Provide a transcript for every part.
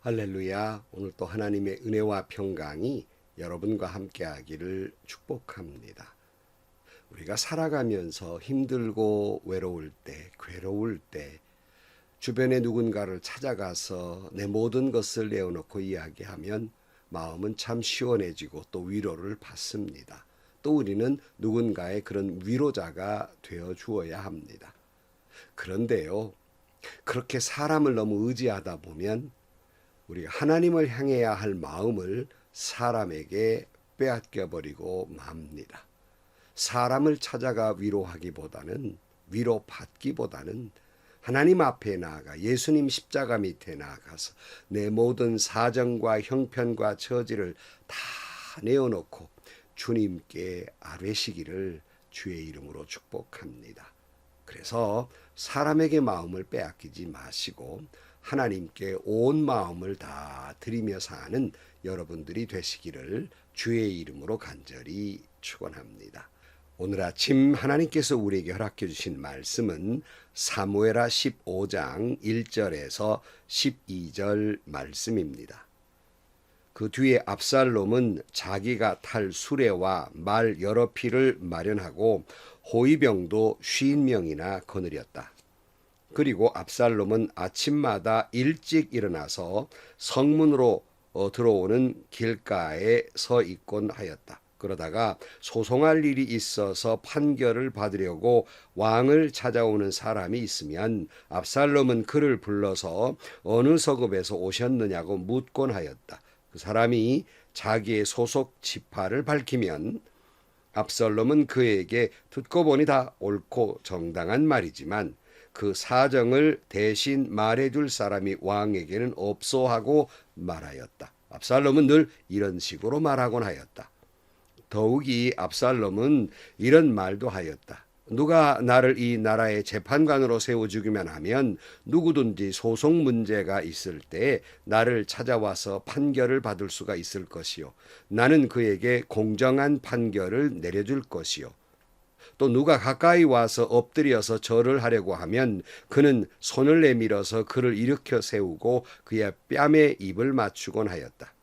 할렐루야. 오늘 또 하나님의 은혜와 평강이 여러분과 함께하기를 축복합니다. 우리가 살아가면서 힘들고 외로울 때, 괴로울 때 주변에 누군가를 찾아가서 내 모든 것을 내어놓고 이야기하면 마음은 참 시원해지고 또 위로를 받습니다. 또 우리는 누군가의 그런 위로자가 되어 주어야 합니다. 그런데요, 그렇게 사람을 너무 의지하다 보면 우리가 하나님을 향해야 할 마음을 사람에게 빼앗겨버리고 맙니다. 사람을 찾아가 위로하기보다는, 위로받기보다는 하나님 앞에 나아가 예수님 십자가 밑에 나아가서 내 모든 사정과 형편과 처지를 다 내어놓고 주님께 아뢰시기를 주의 이름으로 축복합니다. 그래서 사람에게 마음을 빼앗기지 마시고 하나님께 온 마음을 다 드리며 사는 여러분들이 되시기를 주의 이름으로 간절히 축원합니다. 오늘 아침 하나님께서 우리에게 허락해 주신 말씀은 사무엘하 15장 1절에서 12절 말씀입니다. 그 뒤에 압살롬은 자기가 탈 수레와 말 여러匹를 마련하고 호위병도 50명이나 거느렸다. 그리고 압살롬은 아침마다 일찍 일어나서 성문으로 들어오는 길가에 서 있곤 하였다. 그러다가 소송할 일이 있어서 판결을 받으려고 왕을 찾아오는 사람이 있으면 압살롬은 그를 불러서 어느 서급에서 오셨느냐고 묻곤 하였다. 그 사람이 자기의 소속 지파를 밝히면 압살롬은 그에게 듣고 보니 다 옳고 정당한 말이지만 그 사정을 대신 말해줄 사람이 왕에게는 없어 하고 말하였다. 압살롬은 늘 이런 식으로 말하곤 하였다. 더욱이 압살롬은 이런 말도 하였다. 누가 나를 이 나라의 재판관으로 세워주기만 하면 누구든지 소송 문제가 있을 때 나를 찾아와서 판결을 받을 수가 있을 것이요. 나는 그에게 공정한 판결을 내려줄 것이요. 또 누가 가까이 와서 엎드려서 절을 하려고 하면 그는 손을 내밀어서 그를 일으켜 세우고 그의 뺨에 입을 맞추곤 하였다.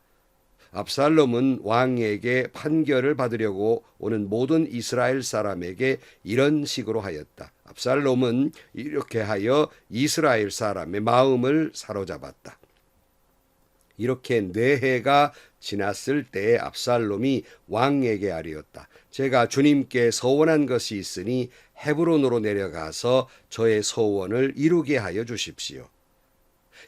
압살롬은 왕에게 판결을 받으려고 오는 모든 이스라엘 사람에게 이런 식으로 하였다. 압살롬은 이렇게 하여 이스라엘 사람의 마음을 사로잡았다. 이렇게 4해가 지났을 때에 압살롬이 왕에게 아뢰었다. 제가 주님께 서원한 것이 있으니 헤브론으로 내려가서 저의 소원을 이루게 하여 주십시오.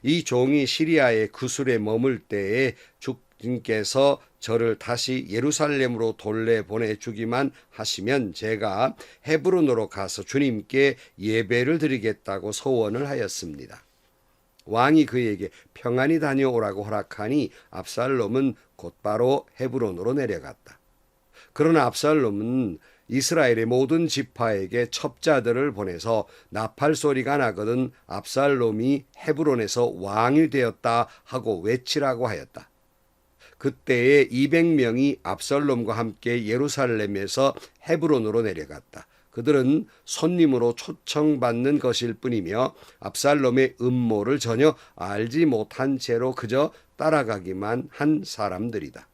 이 종이 시리아의 구술에 머물 때에 주님께서 저를 다시 예루살렘으로 돌려보내주기만 하시면 제가 헤브론으로 가서 주님께 예배를 드리겠다고 소원을 하였습니다. 왕이 그에게 평안히 다녀오라고 허락하니 압살롬은 곧바로 헤브론으로 내려갔다. 그러나 압살롬은 이스라엘의 모든 지파에게 첩자들을 보내서 나팔 소리가 나거든 압살롬이 헤브론에서 왕이 되었다 하고 외치라고 하였다. 그때에 200명이 압살롬과 함께 예루살렘에서 헤브론으로 내려갔다. 그들은 손님으로 초청받는 것일 뿐이며 압살롬의 음모를 전혀 알지 못한 채로 그저 따라가기만 한 사람들이다.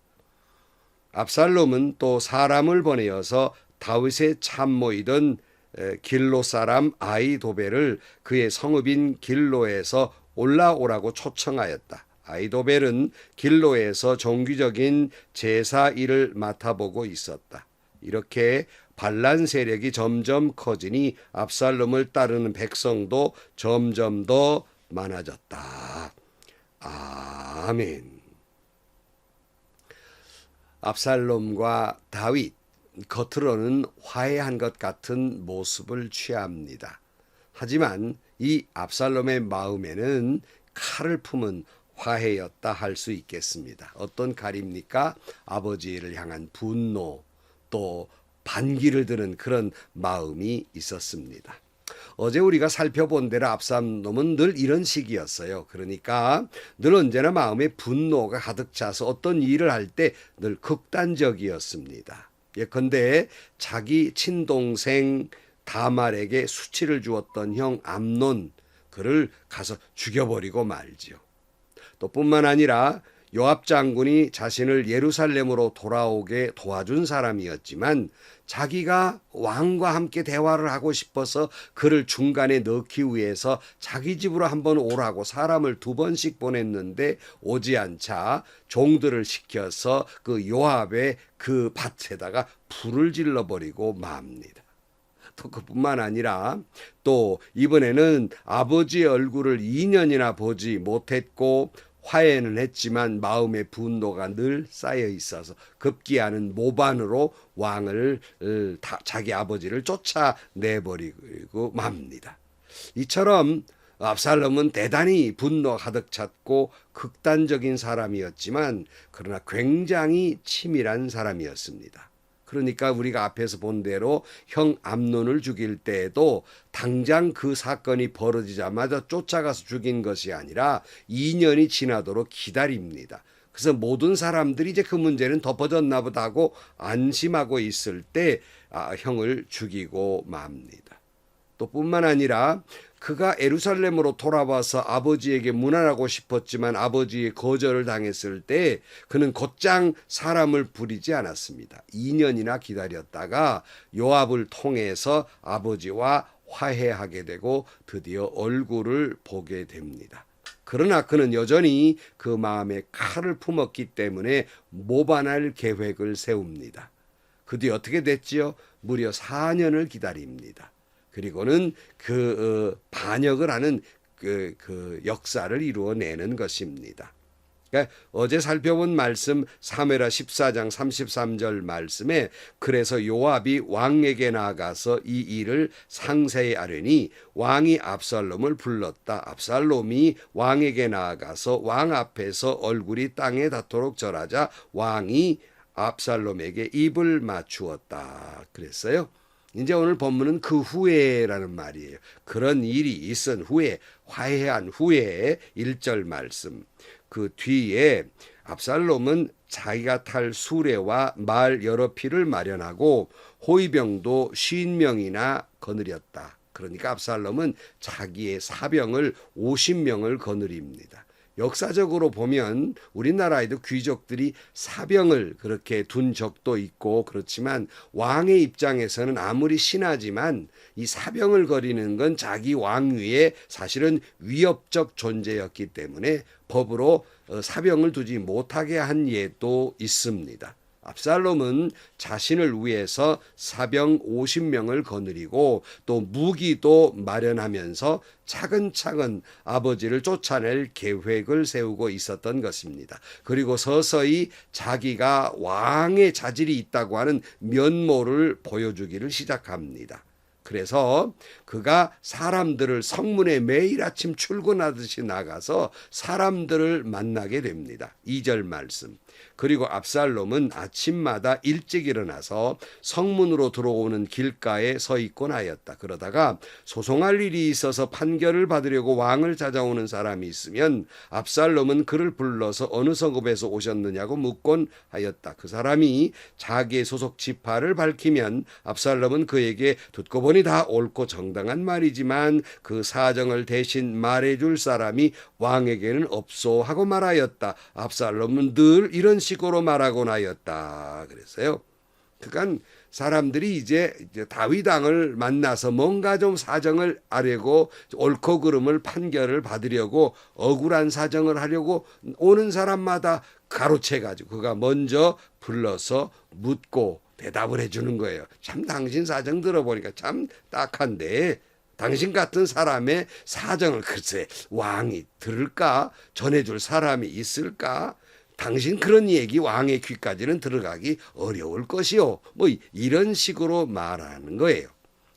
압살롬은 또 사람을 보내어서 다윗의 참모이던 길로 사람 아히도벨을 그의 성읍인 길로에서 올라오라고 초청하였다. 아히도벨은 길로에서 종교적인 제사 일을 맡아보고 있었다. 이렇게 반란 세력이 점점 커지니 압살롬을 따르는 백성도 점점 더 많아졌다. 아멘. 압살롬과 다윗, 겉으로는 화해한 것 같은 모습을 취합니다. 하지만 이 압살롬의 마음에는 칼을 품은 화해였다 할 수 있겠습니다. 어떤 칼입니까? 아버지를 향한 분노, 또 반기를 드는 그런 마음이 있었습니다. 어제 우리가 살펴본 대로 압살롬은 늘 이런 식이었어요. 그러니까 늘 언제나 마음에 분노가 가득 차서 어떤 일을 할 때 늘 극단적이었습니다. 예컨대 자기 친동생 다말에게 수치를 주었던 형 암논, 그를 가서 죽여버리고 말지요. 또 뿐만 아니라 요압 장군이 자신을 예루살렘으로 돌아오게 도와준 사람이었지만 자기가 왕과 함께 대화를 하고 싶어서 그를 중간에 넣기 위해서 자기 집으로 한번 오라고 사람을 2번씩 보냈는데 오지 않자 종들을 시켜서 그 요압의 그 밭에다가 불을 질러버리고 맙니다. 또 그뿐만 아니라 또 이번에는 아버지의 얼굴을 2년이나 보지 못했고 화해는 했지만 마음의 분노가 늘 쌓여 있어서 급기야는 모반으로 왕을 자기 아버지를 쫓아내버리고 맙니다. 이처럼 압살롬은 대단히 분노 가득 찼고 극단적인 사람이었지만 그러나 굉장히 치밀한 사람이었습니다. 그러니까 우리가 앞에서 본 대로 형 암논을 죽일 때에도 당장 그 사건이 벌어지자마자 쫓아가서 죽인 것이 아니라 2년이 지나도록 기다립니다. 그래서 모든 사람들이 이제 그 문제는 덮어졌나 보다 하고 안심하고 있을 때 형을 죽이고 맙니다. 또 뿐만 아니라 그가 예루살렘으로 돌아와서 아버지에게 문안하고 싶었지만 아버지의 거절을 당했을 때 그는 곧장 사람을 부리지 않았습니다. 2년이나 기다렸다가 요압을 통해서 아버지와 화해하게 되고 드디어 얼굴을 보게 됩니다. 그러나 그는 여전히 그 마음에 칼을 품었기 때문에 모반할 계획을 세웁니다. 그 뒤 어떻게 됐지요? 무려 4년을 기다립니다. 그리고는 반역을 하는 그 역사를 이루어내는 것입니다. 그러니까 어제 살펴본 말씀 사무엘하 14장 33절 말씀에 그래서 요압이 왕에게 나아가서 이 일을 상세히 아뢰니 왕이 압살롬을 불렀다. 압살롬이 왕에게 나아가서 왕 앞에서 얼굴이 땅에 닿도록 절하자 왕이 압살롬에게 입을 맞추었다. 그랬어요. 이제 오늘 본문은 그 후에라는 말이에요. 그런 일이 있은 후에 화해한 후에 1절 말씀. 그 뒤에 압살롬은 자기가 탈 수레와 말 여러 필을 마련하고 호위병도 50명이나 거느렸다. 그러니까 압살롬은 자기의 사병을 50명을 거느립니다. 역사적으로 보면 우리나라에도 귀족들이 사병을 그렇게 둔 적도 있고 그렇지만 왕의 입장에서는 아무리 신하지만 이 사병을 거리는 건 자기 왕위에 사실은 위협적 존재였기 때문에 법으로 사병을 두지 못하게 한 예도 있습니다. 압살롬은 자신을 위해서 사병 50명을 거느리고 또 무기도 마련하면서 차근차근 아버지를 쫓아낼 계획을 세우고 있었던 것입니다. 그리고 서서히 자기가 왕의 자질이 있다고 하는 면모를 보여주기를 시작합니다. 그래서 그가 사람들을 성문에 매일 아침 출근하듯이 나가서 사람들을 만나게 됩니다. 2절 말씀. 그리고 압살롬은 아침마다 일찍 일어나서 성문으로 들어오는 길가에 서 있곤 하였다. 그러다가 소송할 일이 있어서 판결을 받으려고 왕을 찾아오는 사람이 있으면 압살롬은 그를 불러서 어느 성읍에서 오셨느냐고 묻곤 하였다. 그 사람이 자기의 소속 지파를 밝히면 압살롬은 그에게 듣고 보니 다 옳고 정당한 말이지만 그 사정을 대신 말해줄 사람이 왕에게는 없소 하고 말하였다. 압살롬은 늘 이런 식으로 말하곤 하였다. 그랬어요. 그러니까 사람들이 이제 다윗 왕을 만나서 뭔가 좀 사정을 아뢰고 옳고 그름을 판결을 받으려고 억울한 사정을 하려고 오는 사람마다 가로채가지고 그가 먼저 불러서 묻고 대답을 해주는 거예요. 참 당신 사정 들어보니까 참 딱한데 당신 같은 사람의 사정을 글쎄 왕이 들을까? 전해줄 사람이 있을까? 당신 그런 얘기 왕의 귀까지는 들어가기 어려울 것이요. 뭐 이런 식으로 말하는 거예요.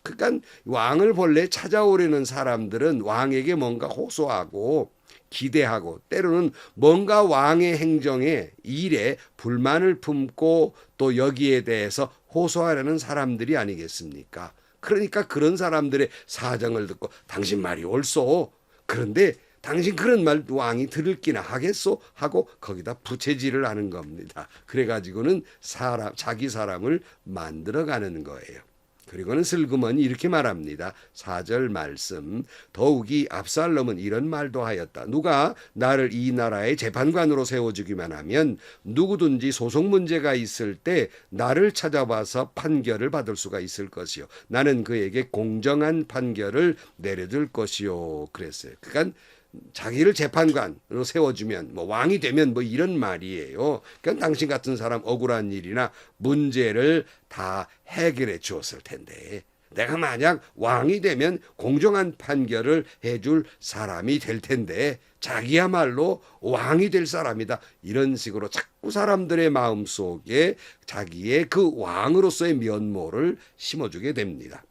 그러니까 왕을 본래 찾아오려는 사람들은 왕에게 뭔가 호소하고 기대하고 때로는 뭔가 왕의 행정에 일에 불만을 품고 또 여기에 대해서 호소하려는 사람들이 아니겠습니까? 그러니까 그런 사람들의 사정을 듣고 당신 말이 옳소. 그런데 당신 그런 말 왕이 들을 기나 하겠소? 하고 거기다 부채질을 하는 겁니다. 그래가지고는 자기 사람을 만들어가는 거예요. 그리고는 슬그머니 이렇게 말합니다. 4절 말씀. 더욱이 압살롬은 이런 말도 하였다. 누가 나를 이 나라의 재판관으로 세워주기만 하면 누구든지 소송 문제가 있을 때 나를 찾아와서 판결을 받을 수가 있을 것이요. 나는 그에게 공정한 판결을 내려줄 것이요. 그랬어요. 그러니까 자기를 재판관으로 세워주면 뭐 왕이 되면 뭐 이런 말이에요. 그러니까 당신 같은 사람 억울한 일이나 문제를 다 해결해 주었을 텐데 내가 만약 왕이 되면 공정한 판결을 해줄 사람이 될 텐데 자기야말로 왕이 될 사람이다. 이런 식으로 자꾸 사람들의 마음속에 자기의 그 왕으로서의 면모를 심어주게 됩니다.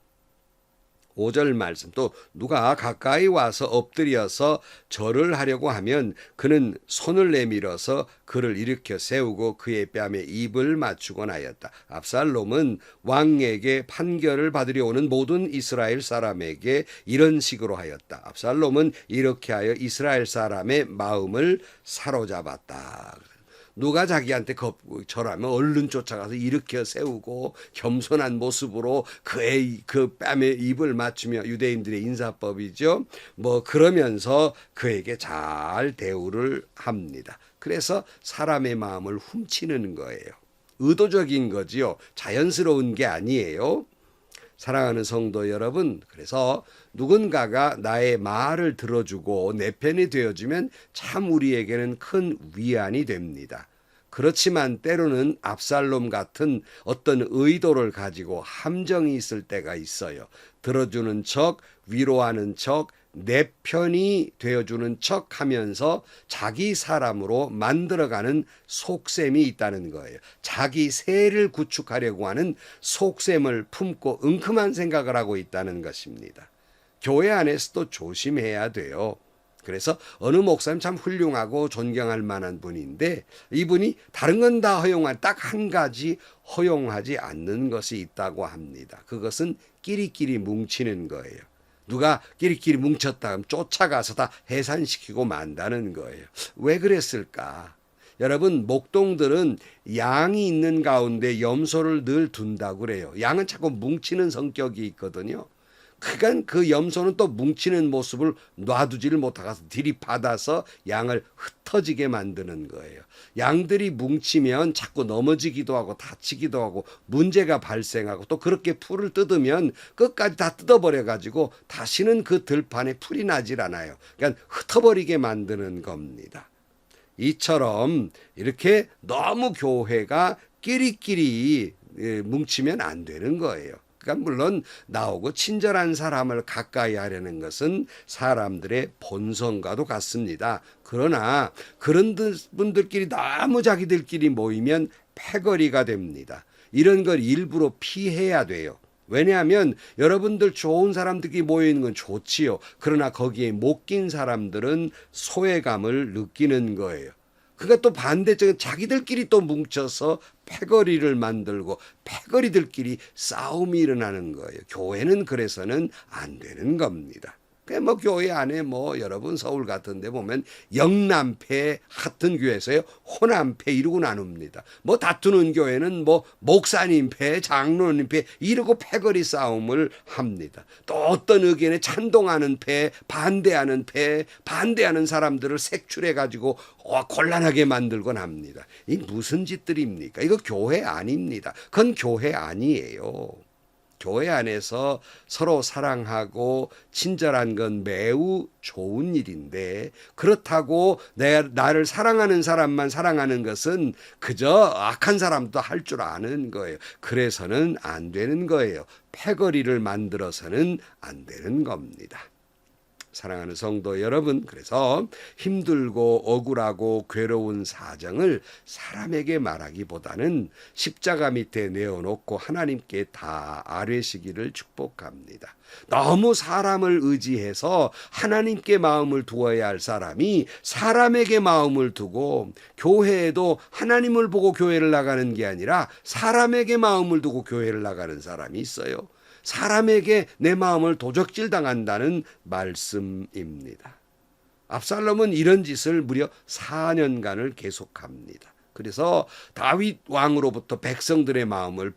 5절 말씀 또 누가 가까이 와서 엎드려서 절을 하려고 하면 그는 손을 내밀어서 그를 일으켜 세우고 그의 뺨에 입을 맞추곤 하였다. 압살롬은 왕에게 판결을 받으려 오는 모든 이스라엘 사람에게 이런 식으로 하였다. 압살롬은 이렇게 하여 이스라엘 사람의 마음을 사로잡았다. 누가 자기한테 절하면 얼른 쫓아가서 일으켜 세우고 겸손한 모습으로 그의 그 뺨에 입을 맞추며 유대인들의 인사법이죠. 뭐 그러면서 그에게 잘 대우를 합니다. 그래서 사람의 마음을 훔치는 거예요. 의도적인 거지요. 자연스러운 게 아니에요. 사랑하는 성도 여러분, 그래서 누군가가 나의 말을 들어주고 내 편이 되어주면 참 우리에게는 큰 위안이 됩니다. 그렇지만 때로는 압살롬 같은 어떤 의도를 가지고 함정이 있을 때가 있어요. 들어주는 척, 위로하는 척, 내 편이 되어주는 척 하면서 자기 사람으로 만들어가는 속셈이 있다는 거예요. 자기 세를 구축하려고 하는 속셈을 품고 은큼한 생각을 하고 있다는 것입니다. 교회 안에서도 조심해야 돼요. 그래서 어느 목사님 참 훌륭하고 존경할 만한 분인데 이분이 다른 건 다 허용한 딱 한 가지 허용하지 않는 것이 있다고 합니다. 그것은 끼리끼리 뭉치는 거예요. 누가 끼리끼리 뭉쳤다 하면 쫓아가서 다 해산시키고 만다는 거예요. 왜 그랬을까? 여러분, 목동들은 양이 있는 가운데 염소를 늘 둔다고 그래요. 양은 자꾸 뭉치는 성격이 있거든요. 그러니까 그 염소는 또 뭉치는 모습을 놔두지를 못하고 들이받아서 양을 흩어지게 만드는 거예요. 양들이 뭉치면 자꾸 넘어지기도 하고 다치기도 하고 문제가 발생하고 또 그렇게 풀을 뜯으면 끝까지 다 뜯어버려 가지고 다시는 그 들판에 풀이 나질 않아요. 그러니까 흩어버리게 만드는 겁니다. 이처럼 이렇게 너무 교회가 끼리끼리 뭉치면 안 되는 거예요. 그러니까 물론 나오고 친절한 사람을 가까이 하려는 것은 사람들의 본성과도 같습니다. 그러나 그런 분들끼리 너무 자기들끼리 모이면 패거리가 됩니다. 이런 걸 일부러 피해야 돼요. 왜냐하면 여러분들 좋은 사람들끼리 모여있는 건 좋지요. 그러나 거기에 못 낀 사람들은 소외감을 느끼는 거예요. 그러니까 또 반대쪽에 자기들끼리 또 뭉쳐서 패거리를 만들고 패거리들끼리 싸움이 일어나는 거예요. 교회는 그래서는 안 되는 겁니다. 뭐 교회 안에 뭐 여러분 서울 같은 데 보면 영남패 같은 교회에서요 호남패 이러고 나눕니다. 뭐 다투는 교회는 뭐 목사님패 장로님패 이러고 패거리 싸움을 합니다. 또 어떤 의견에 찬동하는 패 반대하는 사람들을 색출해 가지고 곤란하게 만들곤 합니다. 이 무슨 짓들입니까? 이거 교회 아닙니다. 그건 교회 아니에요. 교회 안에서 서로 사랑하고 친절한 건 매우 좋은 일인데 그렇다고 나를 사랑하는 사람만 사랑하는 것은 그저 악한 사람도 할 줄 아는 거예요. 그래서는 안 되는 거예요. 패거리를 만들어서는 안 되는 겁니다. 사랑하는 성도 여러분, 그래서 힘들고 억울하고 괴로운 사정을 사람에게 말하기보다는 십자가 밑에 내어놓고 하나님께 다 아뢰시기를 축복합니다. 너무 사람을 의지해서 하나님께 마음을 두어야 할 사람이 사람에게 마음을 두고 교회에도 하나님을 보고 교회를 나가는 게 아니라 사람에게 마음을 두고 교회를 나가는 사람이 있어요. 사람에게 내 마음을 도적질 당한다는 말씀입니다. 압살롬은 이런 짓을 무려 4년간을 계속합니다. 그래서 다윗 왕으로부터 백성들의 마음을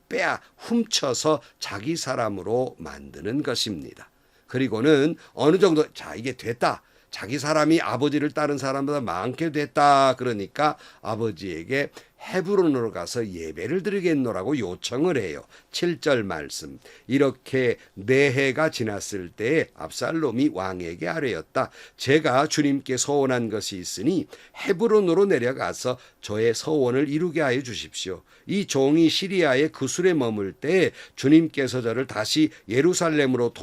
훔쳐서 자기 사람으로 만드는 것입니다. 그리고는 어느 정도 이게 됐다. 자기 사람이 아버지를 따른 사람보다 많게 됐다. 그러니까 아버지에게 헤브론으로 가서 예배를 드리겠노라고 요청을 해요. 7절 말씀. 이렇게 4해가 지났을 때에 압살롬이 왕에게 아뢰었다. 제가 주님께 서원한 것이 있으니 헤브론으로 내려가서 저의 서원을 이루게 하여 주십시오. 이 종이 시리아의 구술에 머물 때 주님께서 저를 다시 예루살렘으로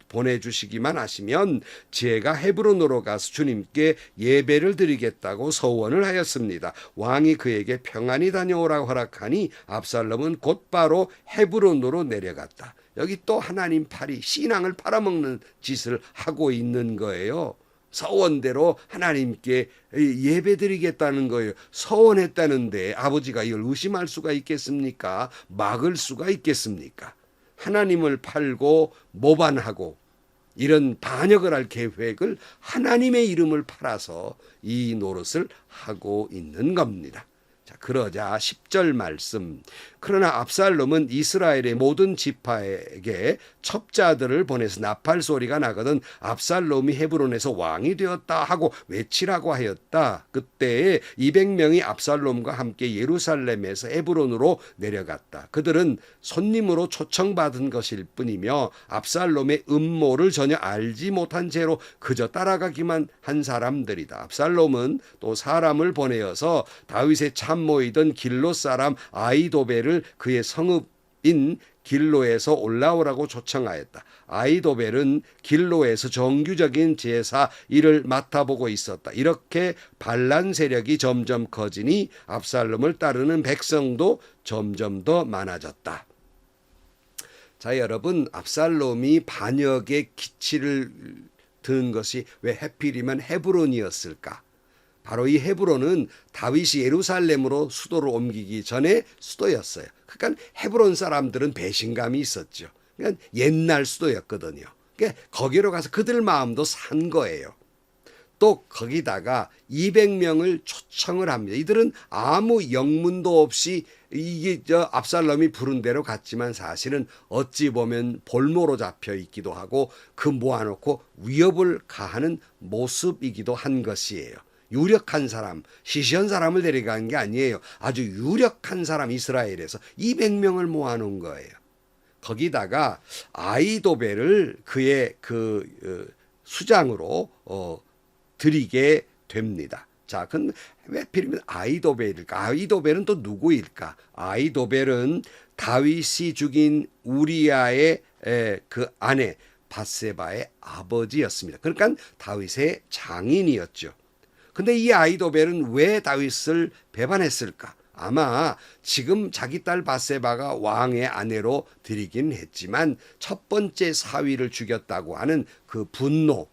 보내주시기만 하시면 제가 헤브론으로 가서 주님께 예배를 드리겠다고 서원을 하였습니다. 왕이 그에게 평안히 다녀오라고 허락하니 압살롬은 곧바로 헤브론으로 내려갔다. 여기 또 하나님 팔이 신앙을 팔아먹는 짓을 하고 있는 거예요. 서원대로 하나님께 예배 드리겠다는 거예요. 서원했다는데 아버지가 이걸 의심할 수가 있겠습니까? 막을 수가 있겠습니까? 하나님을 팔고 모반하고 이런 반역을 할 계획을 하나님의 이름을 팔아서 이 노릇을 하고 있는 겁니다. 자, 그러자 10절 말씀. 그러나 압살롬은 이스라엘의 모든 지파에게 첩자들을 보내서 나팔 소리가 나거든 압살롬이 헤브론에서 왕이 되었다 하고 외치라고 하였다. 그때에 200명이 압살롬과 함께 예루살렘에서 헤브론으로 내려갔다. 그들은 손님으로 초청받은 것일 뿐이며 압살롬의 음모를 전혀 알지 못한 채로 그저 따라가기만 한 사람들이다. 압살롬은 또 사람을 보내어서 다윗의 참모이던 길로 사람 아이도벨을 그의 성읍인 길로에서 올라오라고 초청하였다. 아이도벨은 길로에서 정규적인 제사 일을 맡아보고 있었다. 이렇게 반란 세력이 점점 커지니 압살롬을 따르는 백성도 점점 더 많아졌다. 자, 여러분, 압살롬이 반역의 기치를 든 것이 왜 하필이면 헤브론이었을까? 바로 이 헤브론은 다윗이 예루살렘으로 수도를 옮기기 전에 수도였어요. 그러니까 헤브론 사람들은 배신감이 있었죠. 그러니까 옛날 수도였거든요. 그러니까 거기로 가서 그들 마음도 산 거예요. 또 거기다가 200명을 초청을 합니다. 이들은 아무 영문도 없이 이게 압살롬이 부른 대로 갔지만 사실은 어찌 보면 볼모로 잡혀 있기도 하고 그 모아놓고 위협을 가하는 모습이기도 한 것이에요. 유력한 사람, 시시한 사람을 데려간 게 아니에요. 아주 유력한 사람 이스라엘에서 200명을 모아놓은 거예요. 거기다가 아이도벨을 그의 수장으로 드리게 됩니다. 자, 그럼 왜 필이면 아이도벨일까? 아이도벨은 또 누구일까? 아이도벨은 다윗이 죽인 우리아의 그 아내 밧세바의 아버지였습니다. 그러니까 다윗의 장인이었죠. 근데 이 아이도벨은 왜 다윗을 배반했을까? 아마 지금 자기 딸 밧세바가 왕의 아내로 드리긴 했지만 첫 번째 사위를 죽였다고 하는 그 분노,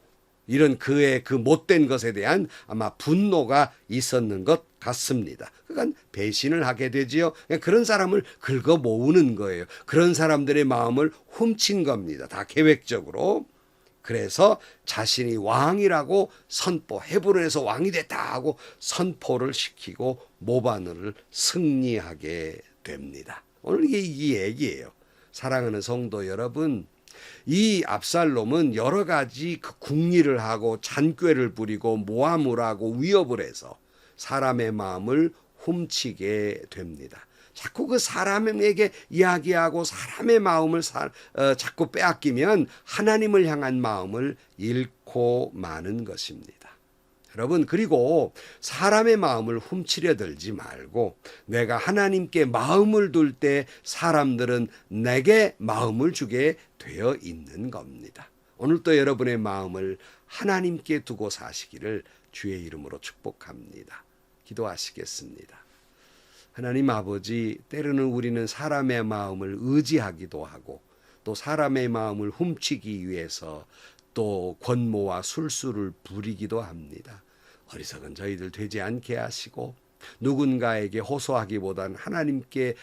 이런 그의 그 못된 것에 대한 아마 분노가 있었는 것 같습니다. 그러니까 배신을 하게 되지요. 그런 사람을 긁어 모으는 거예요. 그런 사람들의 마음을 훔친 겁니다. 다 계획적으로. 그래서 자신이 왕이라고 헤브론에서 왕이 됐다 하고 선포를 시키고 모반을 승리하게 됩니다. 오늘 이게 이 얘기예요. 사랑하는 성도 여러분, 이 압살롬은 여러 가지 그 궁리를 하고 잔꾀를 부리고 모함을 하고 위협을 해서 사람의 마음을 훔치게 됩니다. 자꾸 그 사람에게 이야기하고 사람의 마음을 자꾸 빼앗기면 하나님을 향한 마음을 잃고 마는 것입니다. 여러분, 그리고 사람의 마음을 훔치려 들지 말고 내가 하나님께 마음을 둘 때 사람들은 내게 마음을 주게 되어 있는 겁니다. 오늘도 여러분의 마음을 하나님께 두고 사시기를 주의 이름으로 축복합니다. 기도하시겠습니다. 하나님 아버지, 때로는 우리는 사람의 마음을 의지하기도 하고 또 사람의 마음을 훔치기 위해서 또 권모와 술수를 부리기도 합니다. 어리석은 저희들 되지 않게 하시고 누군가에게 호소하기보다는 하나님께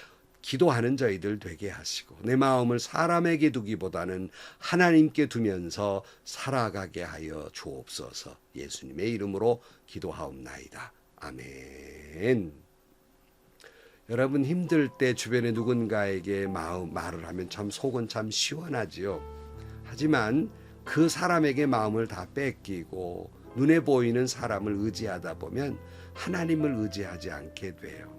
기도하는 저희들 되게 하시고 내 마음을 사람에게 두기보다는 하나님께 두면서 살아가게 하여 주옵소서. 예수님의 이름으로 기도하옵나이다. 아멘. 여러분 힘들 때 주변에 누군가에게 말을 하면 참 속은 참 시원하지요. 하지만 그 사람에게 마음을 다 뺏기고 눈에 보이는 사람을 의지하다 보면 하나님을 의지하지 않게 돼요.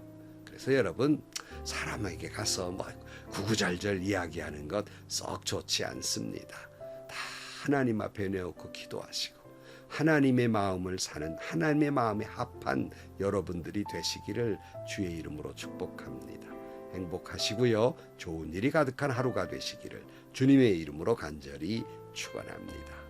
그래서 여러분 사람에게 가서 뭐 구구절절 이야기하는 것 썩 좋지 않습니다. 다 하나님 앞에 내놓고 기도하시고 하나님의 마음을 사는 하나님의 마음에 합한 여러분들이 되시기를 주의 이름으로 축복합니다. 행복하시고요. 좋은 일이 가득한 하루가 되시기를 주님의 이름으로 간절히 축원합니다.